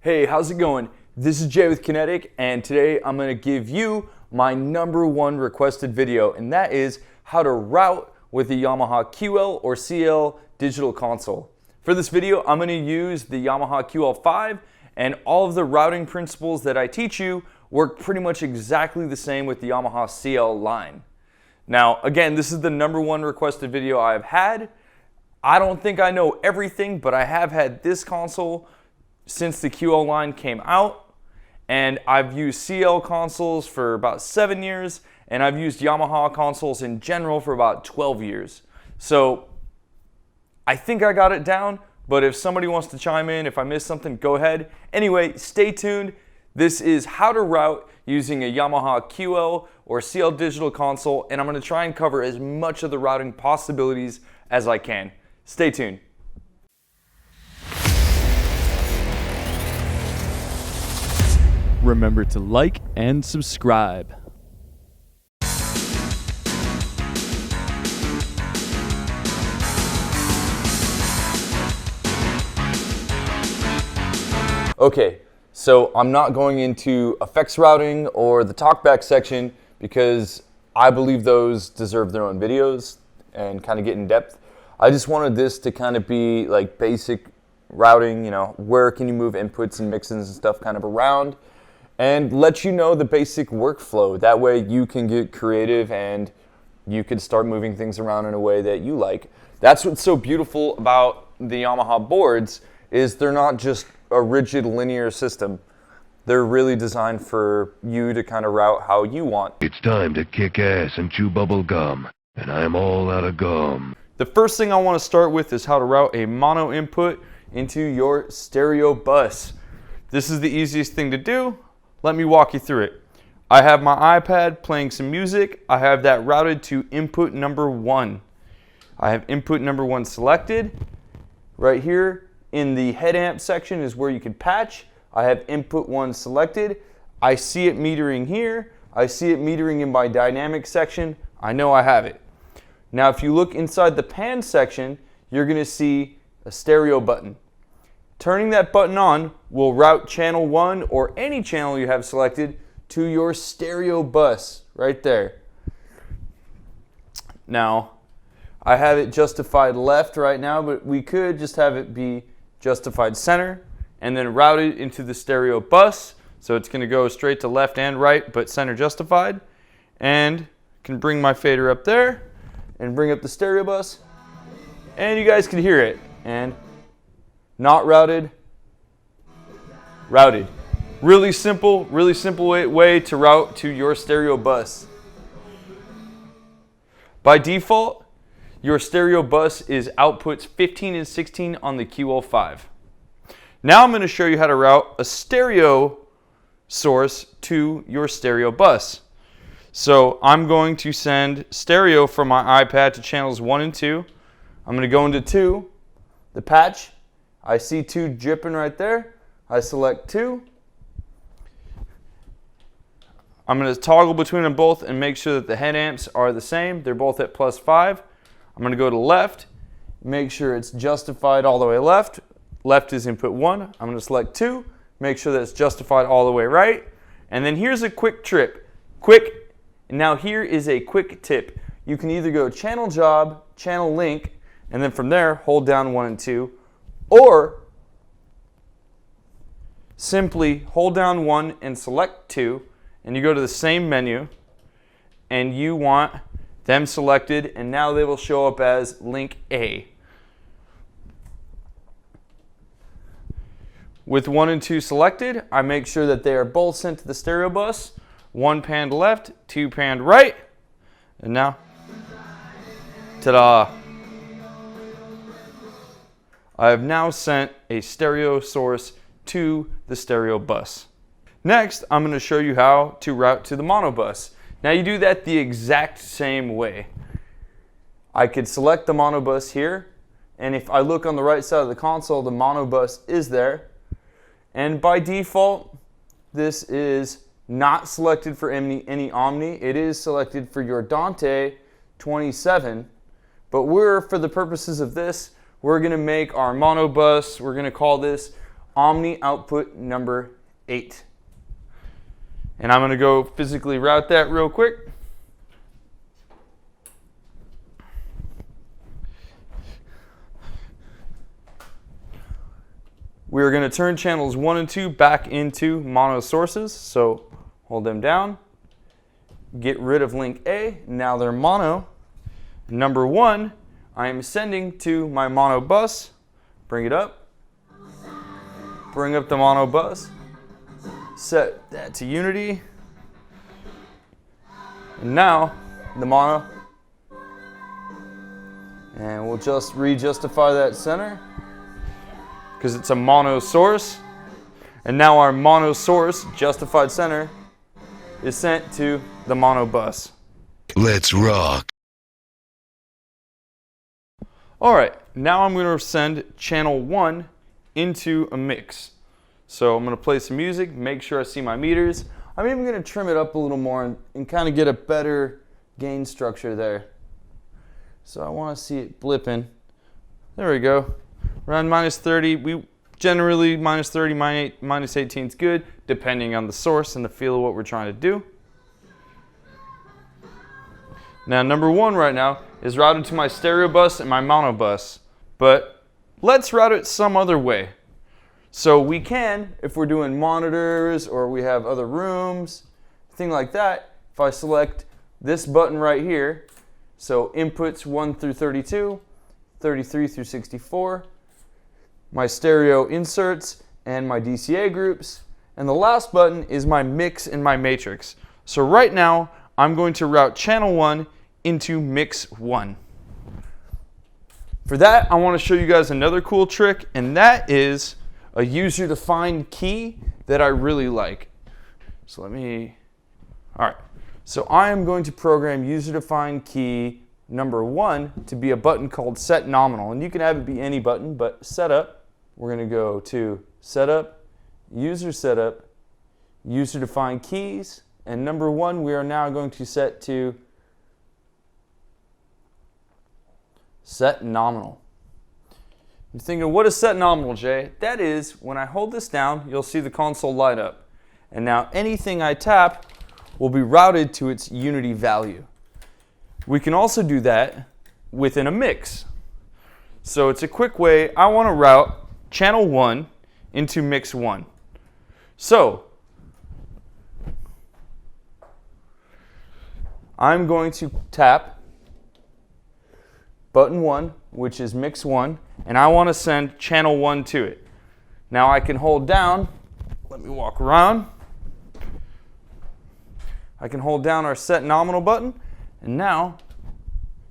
Hey, how's it going? This is Jay with Kinetic, and today I'm going to give you my #1 requested video, and that is how to route with the Yamaha QL or CL digital console. For this video, I'm going to use the Yamaha QL5, and all of the routing principles that I teach you work pretty much exactly the same with the Yamaha CL line. Now, again, this is the #1 requested video I've had. I don't think I know everything, but I have had this console since the QL line came out, and I've used CL consoles for about 7 years, and I've used Yamaha consoles in general for about 12 years. So I think I got it down, but if somebody wants to chime in, if I missed something, go ahead. Anyway, stay tuned. This is how to route using a Yamaha QL or CL digital console, and I'm going to try and cover as much of the routing possibilities as I can. Stay tuned. Remember to like and subscribe. Okay, so I'm not going into effects routing or the talkback section because I believe those deserve their own videos and kind of get in depth. I just wanted this to kind of be like basic routing, you know, where can you move inputs and mixins and stuff kind of around, and let you know the basic workflow. That way you can get creative and you can start moving things around in a way that you like. That's what's so beautiful about the Yamaha boards, is they're not just a rigid linear system. They're really designed for you to kind of route how you want. It's time to kick ass and chew bubble gum, and I'm all out of gum. The first thing I want to start with is how to route a mono input into your stereo bus. This is the easiest thing to do. Let me walk you through it. I have my iPad playing some music. I have that routed to input number 1. I have input number 1 selected. Right here in the head amp section is where you can patch. I have input 1 selected. I see it metering here. I see it metering in my dynamic section. I know I have it. Now if you look inside the pan section, you're going to see a stereo button. Turning that button on will route channel 1 or any channel you have selected to your stereo bus right there. Now, I have it justified left right now, but we could just have it be justified center and then route it into the stereo bus. So it's going to go straight to left and right, but center justified. And can bring my fader up there and bring up the stereo bus, and you guys can hear it. And not routed, routed. Really simple way to route to your stereo bus. By default, your stereo bus is outputs 15 and 16 on the QL5. Now I'm going to show you how to route a stereo source to your stereo bus. So I'm going to send stereo from my iPad to channels 1 and 2. I'm going to go into 2, the patch. I see 2 dripping right there. I select 2. I'm going to toggle between them both and make sure that the head amps are the same. They're both at +5. I'm going to go to left, make sure it's justified all the way left. Left is input 1. I'm going to select 2, make sure that it's justified all the way right. And then here's a quick trip. Now here is a quick tip. You can either go channel job, channel link, and then from there hold down 1 and 2, or simply hold down 1 and select 2, and you go to the same menu and you want them selected, and now they will show up as link A. With 1 and 2 selected, I make sure that they are both sent to the stereo bus. 1 panned left, 2 panned right, and now, ta-da! I have now sent a stereo source to the stereo bus. Next, I'm going to show you how to route to the mono bus. Now you do that the exact same way. I could select the mono bus here, and if I look on the right side of the console, the mono bus is there. And by default, this is not selected for any Omni. It is selected for your Dante 27, but for the purposes of this, we're going to make our mono bus, we're going to call this Omni output number 8. And I'm going to go physically route that real quick. We're going to turn channels 1 and 2 back into mono sources. So hold them down. Get rid of link A. Now they're mono. Number 1, I am sending to my mono bus. Bring it up. Bring up the mono bus. Set that to unity. And now the mono. And we'll just re-justify that center because it's a mono source. And now our mono source justified center is sent to the mono bus. Let's rock. All right, now I'm going to send channel 1 into a mix. So I'm going to play some music, make sure I see my meters. I'm even going to trim it up a little more and kind of get a better gain structure there. So I want to see it blipping. There we go. Around minus 30. We generally minus 30, minus 18 is good, depending on the source and the feel of what we're trying to do. Now number 1 right now is routed to my stereo bus and my mono bus, but let's route it some other way. So we can, if we're doing monitors or we have other rooms, thing like that, if I select this button right here, so inputs 1 through 32, 33 through 64, my stereo inserts and my DCA groups, and the last button is my mix and my matrix. So right now I'm going to route channel 1 into mix 1. For that, I want to show you guys another cool trick, and that is a user-defined key that I really like. So all right. So I am going to program user-defined key number 1 to be a button called set nominal, and you can have it be any button, but setup, we're going to go to setup, setup, user-defined keys, and number 1 we are now going to set to set nominal. You're thinking, what is set nominal, Jay? That is, when I hold this down, you'll see the console light up. And now anything I tap will be routed to its unity value. We can also do that within a mix. So it's a quick way. I want to route channel 1 into mix 1. So I'm going to tap button 1, which is mix 1, and I want to send channel 1 to it. Now I can hold down, let me walk around. I can hold down our set nominal button, and now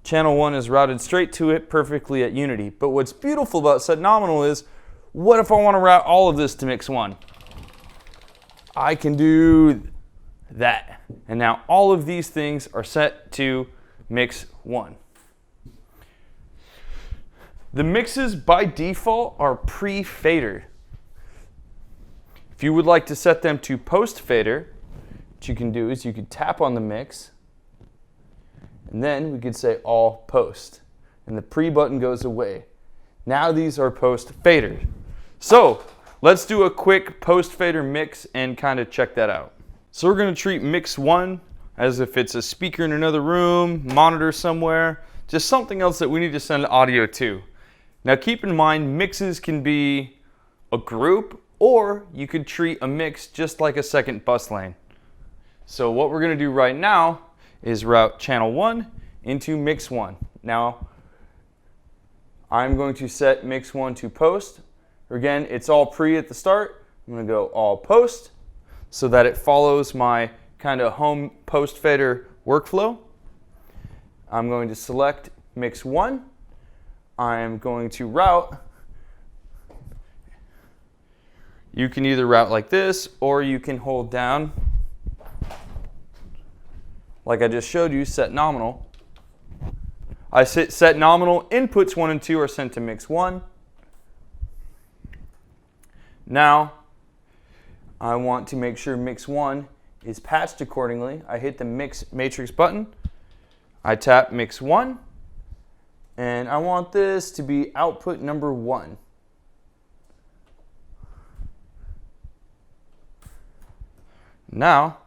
channel 1 is routed straight to it perfectly at unity. But what's beautiful about set nominal is, what if I want to route all of this to mix 1? I can do that. And now all of these things are set to mix 1. The mixes by default are pre-fader. If you would like to set them to post-fader, what you can do is you could tap on the mix, and then we could say all post, and the pre button goes away. Now these are post-fader. So let's do a quick post-fader mix and kind of check that out. So we're going to treat mix 1 as if it's a speaker in another room, monitor somewhere, just something else that we need to send audio to. Now keep in mind, mixes can be a group, or you could treat a mix just like a second bus lane. So what we're going to do right now is route channel 1 into mix 1. Now I'm going to set mix 1 to post. Again, it's all pre at the start. I'm going to go all post so that it follows my kind of home post fader workflow. I'm going to select mix 1. I'm going to route. You can either route like this, or you can hold down, like I just showed you, set nominal. I set nominal, inputs 1 and 2 are sent to mix 1. Now, I want to make sure mix 1 is patched accordingly. I hit the mix matrix button. I tap mix 1. And I want this to be output number 1. Now,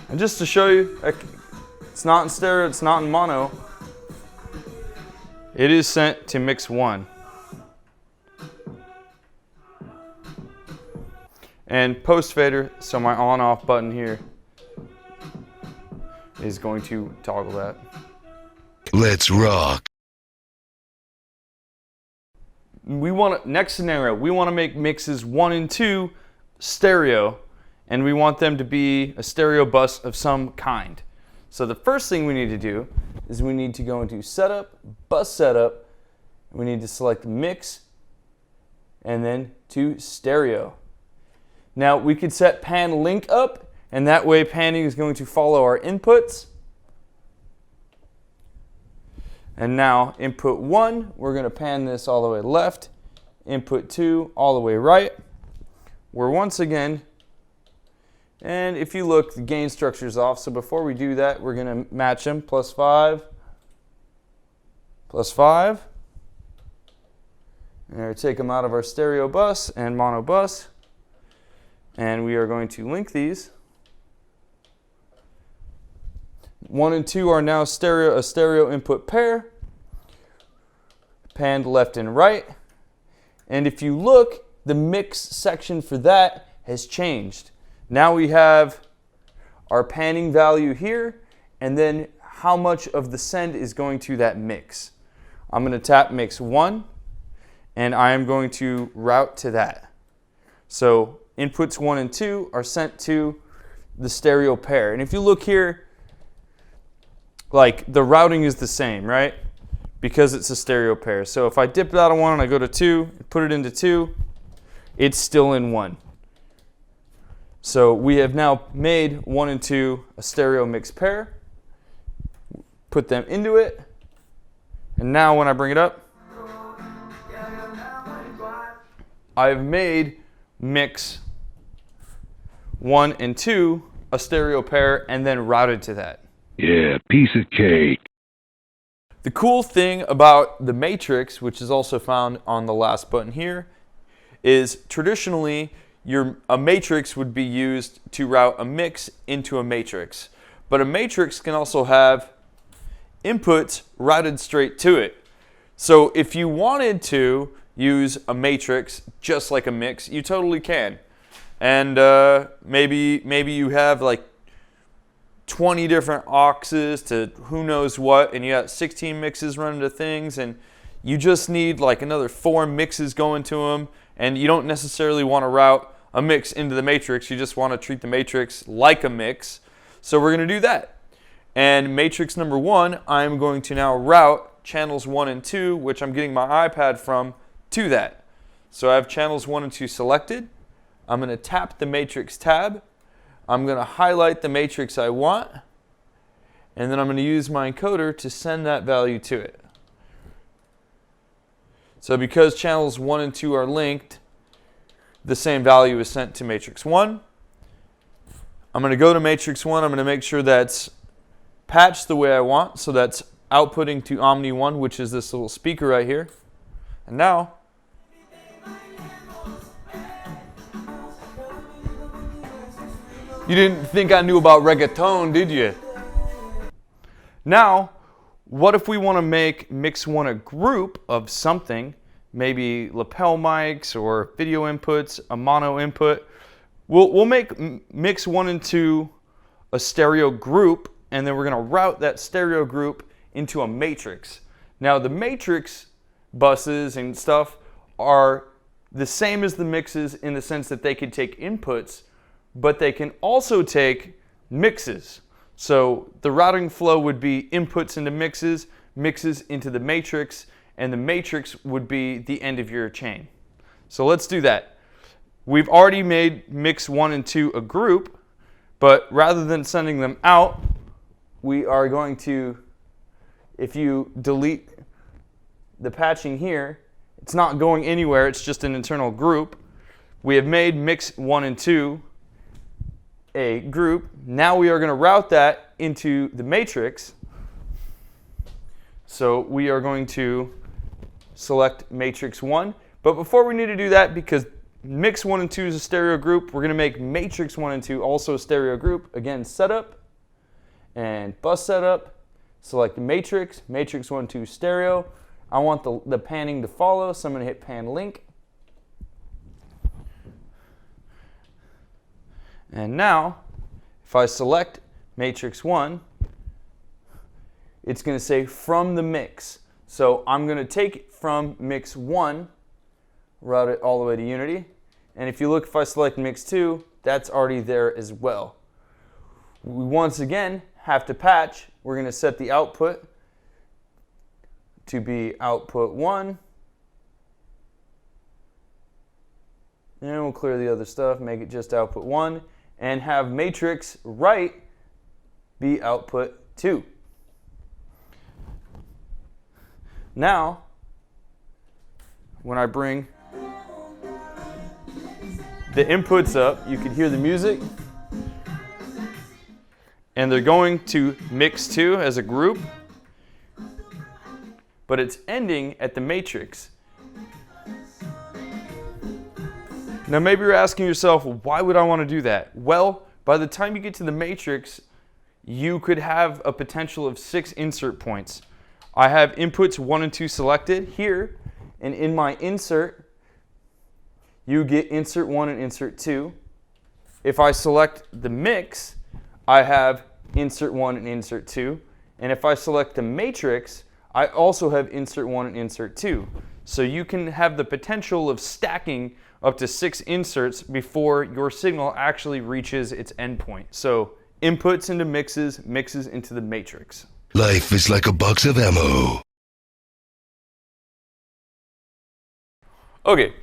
and just to show you, it's not in stereo, it's not in mono, it is sent to mix 1. And post fader, so my on off button here is going to toggle that. Let's rock. Next scenario, we want to make mixes 1 and 2 stereo, and we want them to be a stereo bus of some kind. So the first thing we need to do is we need to go into setup, bus setup, we need to select mix, and then to stereo. Now we could set pan link up, and that way panning is going to follow our inputs. And now input 1, we're going to pan this all the way left. Input 2, all the way right. We're once again, and if you look, the gain structure is off. So before we do that, we're going to match them. +5, +5. And take them out of our stereo bus and mono bus. And we are going to link these. 1 and 2 are now a stereo input pair, panned left and right. And if you look, the mix section for that has changed. Now we have our panning value here, and then how much of the send is going to that mix. I'm going to tap mix 1, and I am going to route to that. So inputs 1 and 2 are sent to the stereo pair. And if you look here, like the routing is the same, right? Because it's a stereo pair. So if I dip it out of 1 and I go to 2, put it into 2, it's still in 1. So we have now made 1 and 2 a stereo mix pair. Put them into it. And now when I bring it up, I've made mix 1 and 2 a stereo pair and then routed to that. Yeah, piece of cake. The cool thing about the matrix, which is also found on the last button here, is traditionally a matrix would be used to route a mix into a matrix. But a matrix can also have inputs routed straight to it. So if you wanted to use a matrix just like a mix, you totally can. And maybe you have like 20 different auxes to who knows what, and you got 16 mixes running to things, and you just need like another 4 mixes going to them, and you don't necessarily want to route a mix into the matrix. You just want to treat the matrix like a mix. So we're going to do that. And matrix number 1, I'm going to now route channels 1 and 2, which I'm getting my iPad from, to that. So I have channels 1 and 2 selected. I'm going to tap the matrix tab. I'm going to highlight the matrix I want, and then I'm going to use my encoder to send that value to it. So because channels 1 and 2 are linked, the same value is sent to matrix 1. I'm going to go to matrix 1. I'm going to make sure that's patched the way I want, so that's outputting to Omni 1, which is this little speaker right here. And now, you didn't think I knew about reggaeton, did you? Now, what if we want to make mix 1 a group of something, maybe lapel mics or video inputs, a mono input? We'll make mix 1 and 2 a stereo group, and then we're going to route that stereo group into a matrix. Now, the matrix buses and stuff are the same as the mixes in the sense that they can take inputs, but they can also take mixes. So the routing flow would be inputs into mixes, mixes into the matrix, and the matrix would be the end of your chain. So let's do that. We've already made mix 1 and 2 a group, but rather than sending them out, we are going to, if you delete the patching here, it's not going anywhere, it's just an internal group. We have made mix 1 and 2 a group. Now we are going to route that into the matrix. So we are going to select matrix 1, But before we need to do that, because mix 1 and 2 is a stereo group, we're going to make matrix 1 and 2 also a stereo group. Again, setup and bus setup. Select matrix, matrix 1, 2 stereo. I want the panning to follow, so I'm going to hit pan link. And now, if I select matrix 1, it's going to say from the mix. So I'm going to take it from mix 1, route it all the way to unity. And if you look, if I select mix 2, that's already there as well. We once again have to patch. We're going to set the output to be output 1. And we'll clear the other stuff, make it just output 1, and have matrix right be output 2. Now, when I bring the inputs up, you can hear the music. And they're going to mix 2 as a group, but it's ending at the matrix. Now maybe you're asking yourself, why would I want to do that? Well, by the time you get to the matrix, you could have a potential of 6 insert points. I have inputs 1 and 2 selected here, and in my insert, you get insert 1 and insert 2. If I select the mix, I have insert 1 and insert 2. And if I select the matrix, I also have insert 1 and insert 2. So you can have the potential of stacking up to 6 inserts before your signal actually reaches its endpoint. So inputs into mixes, mixes into the matrix. Life is like a box of ammo. Okay,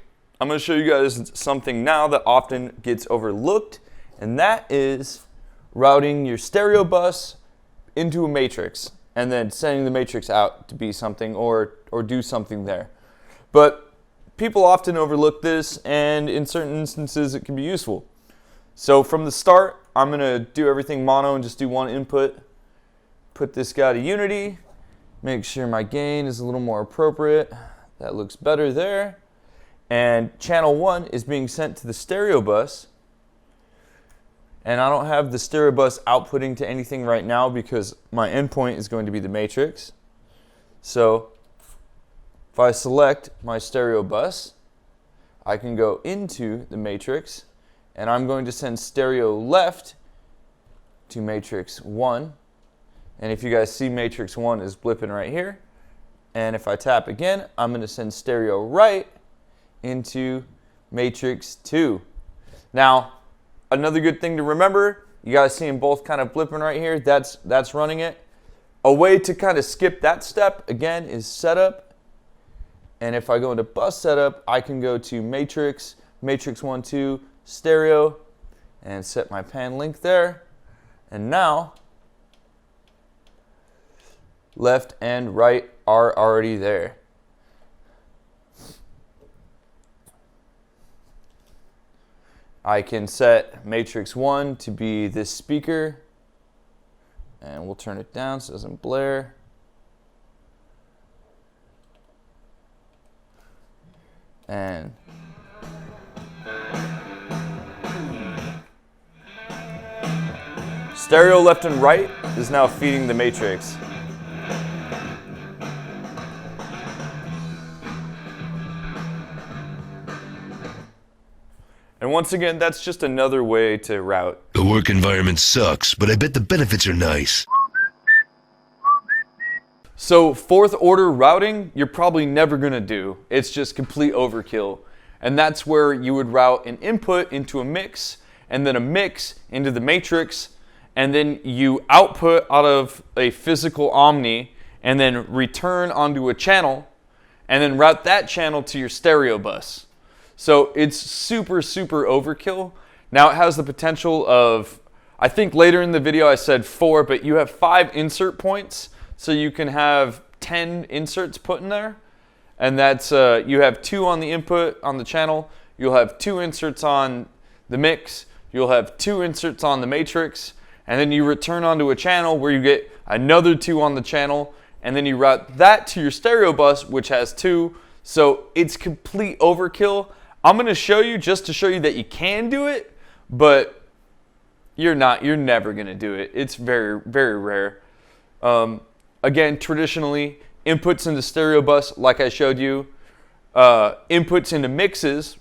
I'm going to show you guys something now that often gets overlooked, and that is routing your stereo bus into a matrix and then sending the matrix out to be something or do something there. But people often overlook this, and in certain instances it can be useful. So from the start, I'm going to do everything mono and just do one input. Put this guy to unity. Make sure my gain is a little more appropriate. That looks better there. And channel 1 is being sent to the stereo bus. And I don't have the stereo bus outputting to anything right now because my endpoint is going to be the matrix. So if I select my stereo bus, I can go into the matrix, and I'm going to send stereo left to matrix 1. And if you guys see, matrix 1 is blipping right here. And if I tap again, I'm going to send stereo right into matrix 2. Now, another good thing to remember, you guys see them both kind of blipping right here. That's running it. A way to kind of skip that step, again, is setup. And if I go into bus setup, I can go to matrix, matrix 1, 2, stereo, and set my pan link there. And now, left and right are already there. I can set matrix 1 to be this speaker, and we'll turn it down so it doesn't blare. And stereo left and right is now feeding the matrix. And once again, that's just another way to route. The work environment sucks, but I bet the benefits are nice. So fourth order routing, you're probably never going to do. It's just complete overkill. And that's where you would route an input into a mix, and then a mix into the matrix, and then you output out of a physical omni, and then return onto a channel, and then route that channel to your stereo bus. So it's super, super overkill. Now it has the potential of, I think later in the video I said 4, but you have 5 insert points. So you can have 10 inserts put in there. And that's, you have 2 on the input on the channel. You'll have 2 inserts on the mix. You'll have 2 inserts on the matrix. And then you return onto a channel where you get another 2 on the channel. And then you route that to your stereo bus, which has 2. So it's complete overkill. I'm going to show you just to show you that you can do it, but you're never going to do it. It's very, very rare. Again, traditionally, inputs into stereo bus, like I showed you, inputs into mixes,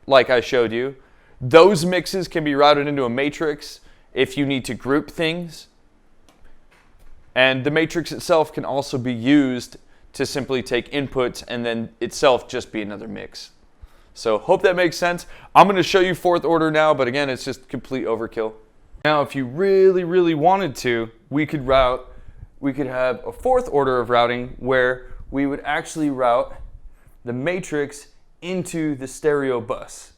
like I showed you. Those mixes can be routed into a matrix if you need to group things. And the matrix itself can also be used to simply take inputs and then itself just be another mix. So hope that makes sense. I'm going to show you fourth order now, but again, it's just complete overkill. Now, if you really, really wanted to, we could have a fourth order of routing where we would actually route the matrix into the stereo bus.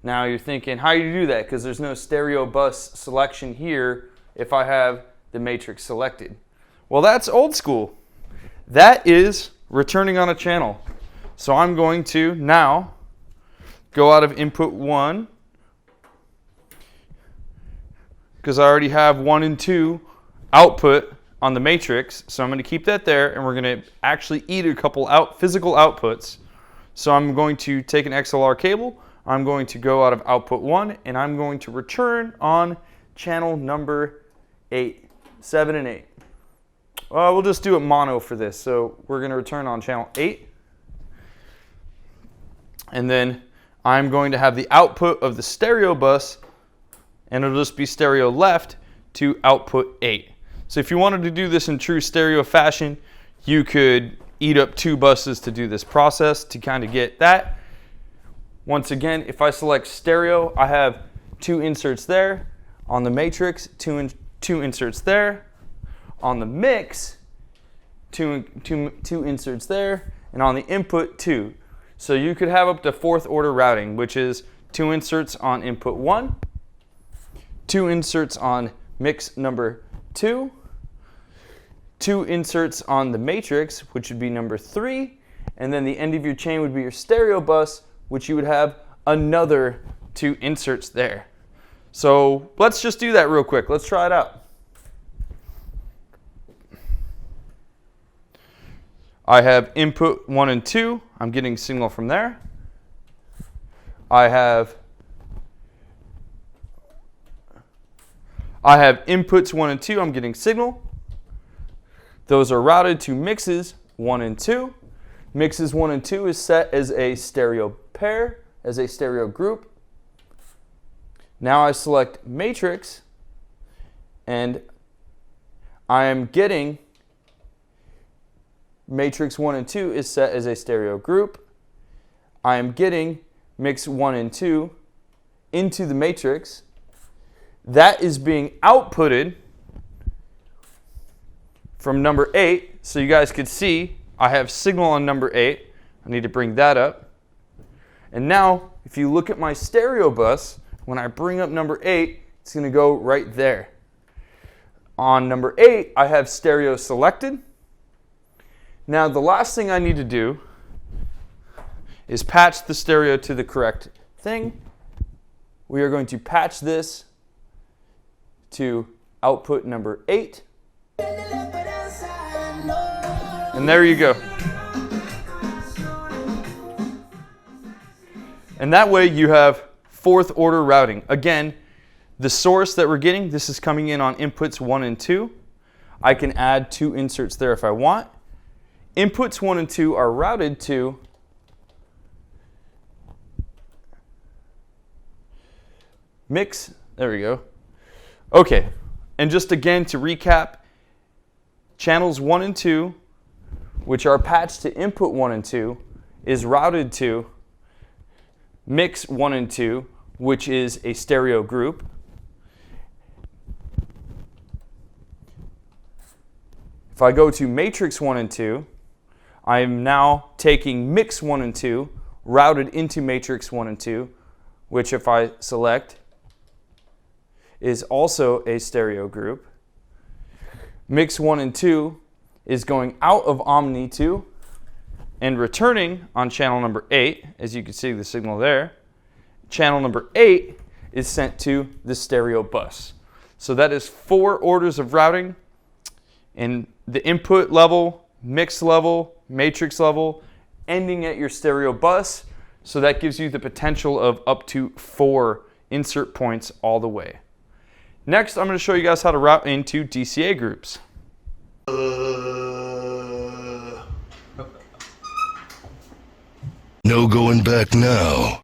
Now you're thinking, how do you do that? Because there's no stereo bus selection here if I have the matrix selected. Well, that's old school. That is returning on a channel. So I'm going to now go out of input 1, because I already have 1 and 2 output on the matrix. So I'm going to keep that there, and we're going to actually eat a couple physical outputs. So I'm going to take an XLR cable. I'm going to go out of output 1, and I'm going to return on channel number 8, 7 and 8. We'll just do it mono for this. So we're going to return on channel 8. And then I'm going to have the output of the stereo bus, and it'll just be stereo left to output 8. So if you wanted to do this in true stereo fashion, you could eat up 2 buses to do this process to kind of get that. Once again, if I select stereo, I have 2 inserts there. On the matrix, 2 inserts there. On the mix, two inserts there. And on the input, 2. So you could have up to fourth order routing, which is 2 inserts on input 1, 2 inserts on mix number 2, 2 inserts on the matrix, which would be number 3, and then the end of your chain would be your stereo bus, which you would have another 2 inserts there. So let's just do that real quick. Let's try it out. I have input 1 and 2. I'm getting signal from there. I have inputs 1 and 2. I'm getting signal. Those are routed to mixes 1 and 2. Mixes 1 and 2 is set as a stereo pair, as a stereo group. Now I select matrix, and I am getting matrix 1 and 2 is set as a stereo group. I am getting mix 1 and 2 into the matrix. That is being outputted from number 8. So you guys could see I have signal on number 8. I need to bring that up. And now, if you look at my stereo bus, when I bring up number 8, it's going to go right there. On number 8, I have stereo selected. Now, the last thing I need to do is patch the stereo to the correct thing. We are going to patch this to output number 8. And there you go. And that way you have fourth order routing. Again, the source that we're getting, this is coming in on inputs 1 and 2. I can add 2 inserts there if I want. Inputs 1 and 2 are routed to mix. There we go. Okay, and just again to recap, channels 1 and 2, which are patched to input 1 and 2, is routed to mix 1 and 2, which is a stereo group. If I go to matrix 1 and 2, I am now taking mix 1 and 2, routed into matrix 1 and 2, which if I select is also a stereo group. Mix 1 and 2 is going out of Omni 2 and returning on channel number 8, as you can see the signal there. Channel number 8 is sent to the stereo bus. So that is 4 orders of routing in the input level, mix level, matrix level, ending at your stereo bus. So that gives you the potential of up to 4 insert points all the way. Next, I'm going to show you guys how to route into DCA groups. No going back now.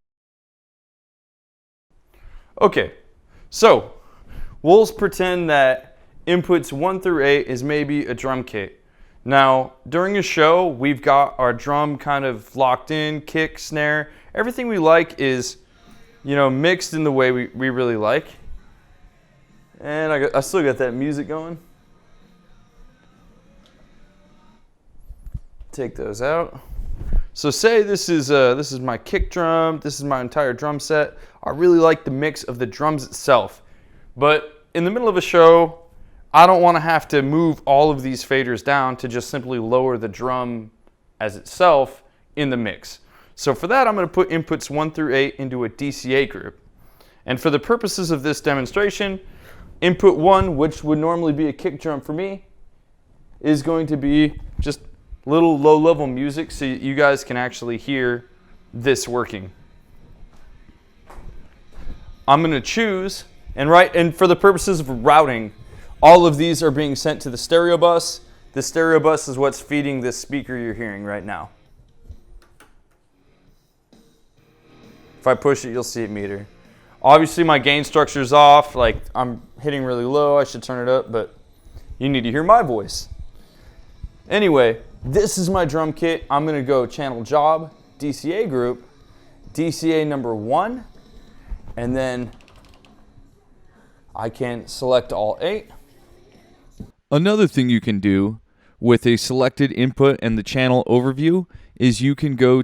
Okay, so we'll pretend that inputs 1 through 8 is maybe a drum kit. Now, during a show, we've got our drum kind of locked in, kick, snare. Everything we like is, mixed in the way we really like. And I still got that music going. Take those out. So say this is my kick drum, this is my entire drum set. I really like the mix of the drums itself. But in the middle of a show, I don't want to have to move all of these faders down to just simply lower the drum as itself in the mix. So for that, I'm going to put inputs 1 through 8 into a DCA group. And for the purposes of this demonstration, input 1, which would normally be a kick drum for me, is going to be just little low-level music so you guys can actually hear this working. I'm going to choose, and for the purposes of routing, all of these are being sent to the stereo bus. The stereo bus is what's feeding this speaker you're hearing right now. If I push it, you'll see it meter. Obviously, my gain structure is off. Like, I'm hitting really low. I should turn it up, but you need to hear my voice. Anyway, this is my drum kit. I'm going to go channel job, DCA group, DCA number 1, and then I can select all 8. Another thing you can do with a selected input and the channel overview is you can go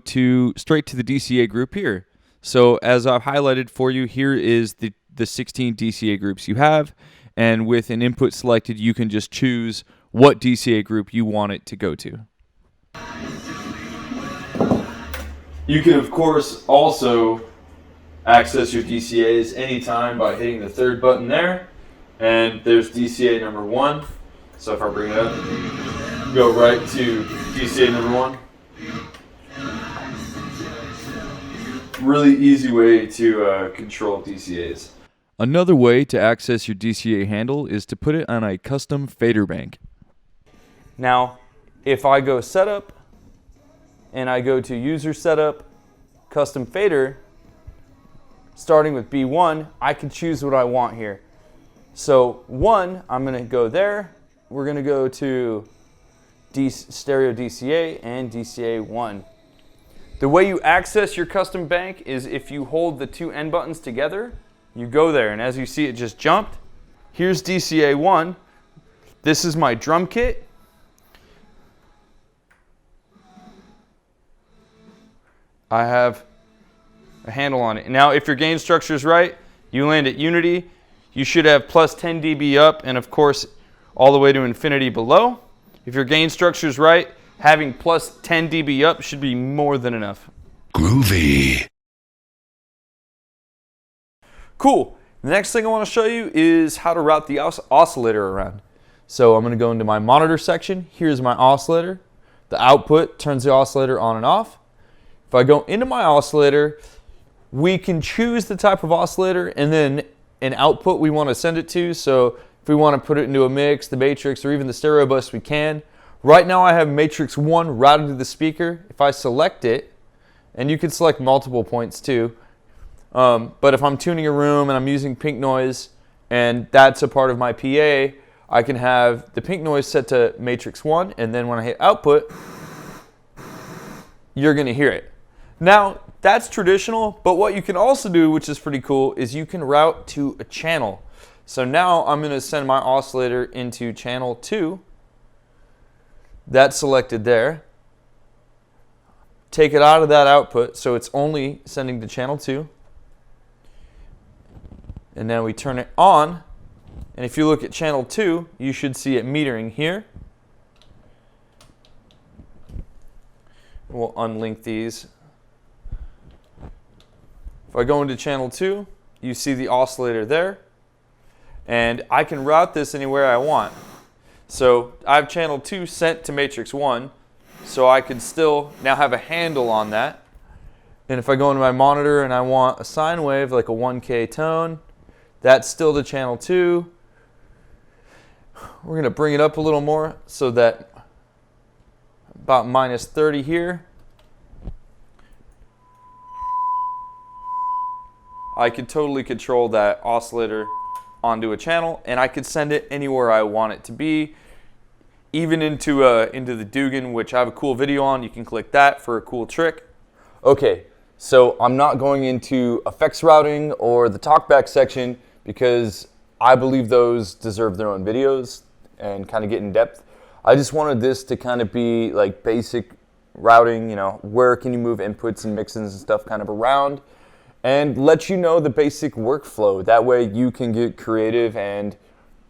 straight to the DCA group here. So as I've highlighted for you, here is the 16 DCA groups you have, and with an input selected, you can just choose what DCA group you want it to go to. You can, of course, also access your DCAs anytime by hitting the 3rd button there, and there's DCA number 1. So if I bring it up, go right to DCA number 1. Really easy way to control DCAs. Another way to access your DCA handle is to put it on a custom fader bank. Now, if I go setup and I go to user setup, custom fader, starting with B1, I can choose what I want here. So 1, I'm going to go there. We're going to go to stereo DCA and DCA 1. The way you access your custom bank is if you hold the 2 end buttons together, you go there, and as you see, it just jumped. Here's DCA 1. This is my drum kit. I have a handle on it. Now, if your gain structure is right, you land at unity. You should have plus 10 dB up, and of course, all the way to infinity below. If your gain structure is right, having plus 10 dB up should be more than enough. Groovy. Cool. The next thing I want to show you is how to route the oscillator around. So I'm going to go into my monitor section. Here's my oscillator. The output turns the oscillator on and off. If I go into my oscillator, we can choose the type of oscillator and then an output we want to send it to. So if we want to put it into a mix, the matrix, or even the stereo bus, we can. Right now I have matrix 1 routed to the speaker. If I select it, and you can select multiple points too, but if I'm tuning a room and I'm using pink noise and that's a part of my PA, I can have the pink noise set to matrix 1, and then when I hit output, you're going to hear it. Now, that's traditional, but what you can also do, which is pretty cool, is you can route to a channel. So now I'm going to send my oscillator into channel 2. That's selected there. Take it out of that output, so it's only sending to channel 2. And now we turn it on, and if you look at channel 2, you should see it metering here. We'll unlink these. If I go into channel 2, you see the oscillator there, and I can route this anywhere I want. So I have channel 2 sent to matrix 1, So I could still now have a handle on that. And if I go into my monitor and I want a sine wave, like a 1K tone, that's still the channel 2. We're going to bring it up a little more so that about -30 here. I could totally control that oscillator onto a channel, and I could send it anywhere I want it to be, even into the Dugan, which I have a cool video on. You can click that for a cool trick. Okay, so I'm not going into effects routing or the talkback section because I believe those deserve their own videos and kind of get in depth. I just wanted this to kind of be like basic routing, you know, where can you move inputs and mixins and stuff kind of around, and let you know the basic workflow. That way you can get creative and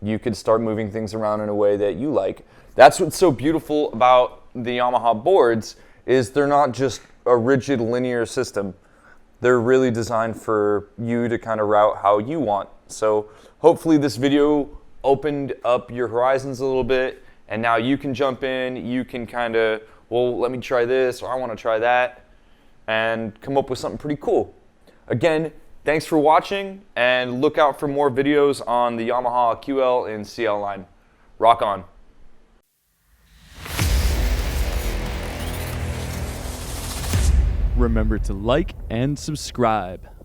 you can start moving things around in a way that you like. That's what's so beautiful about the Yamaha boards, is they're not just a rigid linear system. They're really designed for you to kind of route how you want. So hopefully this video opened up your horizons a little bit, and now you can jump in, you can kind of, well, let me try this, or I want to try that, and come up with something pretty cool. Again, thanks for watching, and look out for more videos on the Yamaha QL and CL line. Rock on. Remember to like and subscribe.